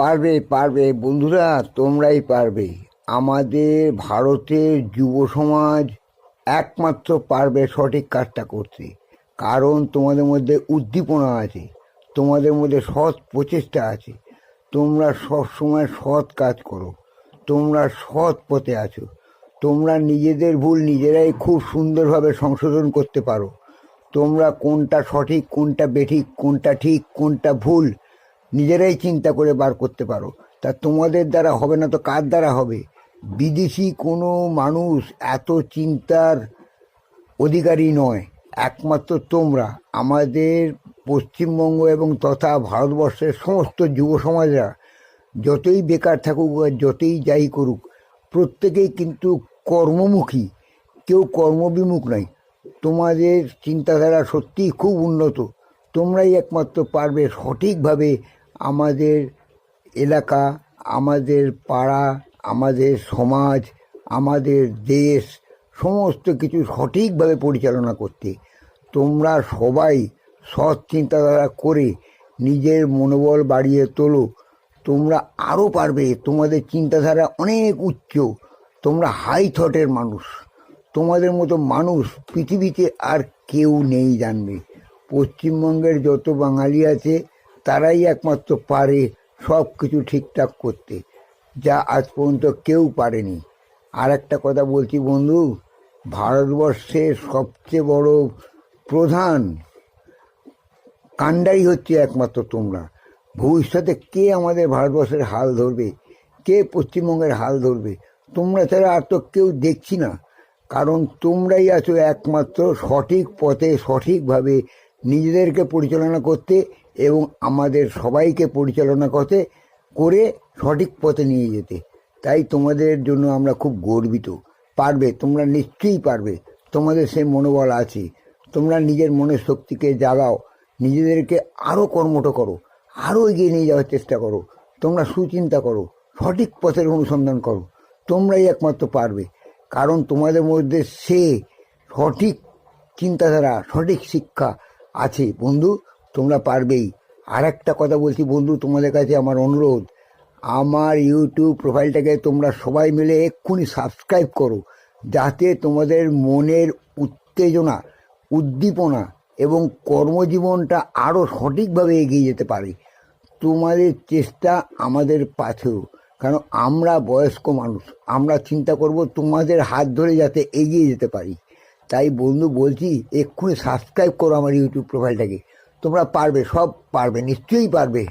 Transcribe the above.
পারবে পারবে বন্ধুরা, তোমরাই পারবে। আমাদের ভারতের যুব সমাজ একমাত্র পারবে সঠিক কাজটা করতে। কারণ তোমাদের মধ্যে উদ্দীপনা আছে, তোমাদের মধ্যে সৎ প্রচেষ্টা আছে, তোমরা সব সময় সৎ কাজ করো, তোমরা সৎ পথে আছো, তোমরা নিজেদের ভুল নিজেরাই খুব সুন্দরভাবে সংশোধন করতে পারো। তোমরা কোনটা সঠিক, কোনটা বেঠিক, কোনটা ঠিক, কোনটা ভুল নিজেরাই চিন্তা করে বার করতে পারো। তা তোমাদের দ্বারা হবে না তো কার দ্বারা হবে? বিদেশি কোনো মানুষ এত চিন্তার অধিকারী নয়, একমাত্র তোমরা। আমাদের পশ্চিমবঙ্গ এবং তথা ভারতবর্ষের সমস্ত যুব সমাজরা যতই বেকার থাকুক আর যতই যাই করুক, প্রত্যেকেই কিন্তু কর্মমুখী, কেউ কর্মবিমুখ নয়। তোমাদের চিন্তাধারা সত্যিই খুব উন্নত। তোমরাই একমাত্র পারবে সঠিকভাবে আমাদের এলাকা, আমাদের পাড়া, আমাদের সমাজ, আমাদের দেশ সমস্ত কিছু সঠিকভাবে পরিচালনা করতে। তোমরা সবাই সৎ চিন্তাধারা করে নিজের মনোবল বাড়িয়ে তোলো। তোমরা আরও পারবে, তোমাদের চিন্তাধারা অনেক উচ্চ, তোমরা হাই থটের মানুষ। তোমাদের মতো মানুষ পৃথিবীতে আর কেউ নেই জানবে। পশ্চিমবঙ্গের যত বাঙালি আছে তারাই একমাত্র পারে সব কিছু ঠিকঠাক করতে, যা আজ পর্যন্ত কেউ পারেনি। আর একটা কথা বলছি বন্ধু, ভারতবর্ষের সবচেয়ে বড় প্রধান কাণ্ডারি হচ্ছে একমাত্র তোমরা। ভবিষ্যতে কে আমাদের ভারতবর্ষের হাল ধরবে, কে পশ্চিমবঙ্গের হাল ধরবে? তোমরা ছাড়া আর তো কেউ দেখছি না। কারণ তোমরাই আছো একমাত্র সঠিক পথে, সঠিকভাবে নিজেদেরকে পরিচালনা করতে এবং আমাদের সবাইকে পরিচালনা করতে করে সঠিক পথে নিয়ে যেতে। তাই তোমাদের জন্য আমরা খুব গর্বিত। পারবে, তোমরা নিশ্চয়ই পারবে, তোমাদের সেই মনোবল আছে। তোমরা নিজের মনের শক্তিকে জাগাও, নিজেদেরকে আরও কর্মঠ করো, আরও এগিয়ে নিয়ে যাওয়ার চেষ্টা করো। তোমরা সুচিন্তা করো, সঠিক পথের অনুসন্ধান করো। তোমরাই একমাত্র পারবে, কারণ তোমাদের মধ্যে সে সঠিক চিন্তাধারা, সঠিক শিক্ষা আছে বন্ধু। তোমরা পারবেই। আর একটা কথা বলছি বন্ধু, তোমাদের কাছে আমার অনুরোধ, আমার ইউটিউব প্রোফাইলটাকে তোমরা সবাই মিলে এক্ষুনি সাবস্ক্রাইব করো, যাতে তোমাদের মনের উত্তেজনা, উদ্দীপনা এবং কর্মজীবনটা আরও সঠিকভাবে এগিয়ে যেতে পারে। তোমাদের চেষ্টা আমাদের পাথেও, কারণ আমরা বয়স্ক মানুষ, আমরা চিন্তা করব তোমাদের হাত ধরে যাতে এগিয়ে যেতে পারি। তাই বন্ধু বলছি, এক্ষুনি সাবস্ক্রাইব করো আমার ইউটিউব প্রোফাইলটাকে। তোমরা পারবে, সব পারবে, নিশ্চয়ই পারবে।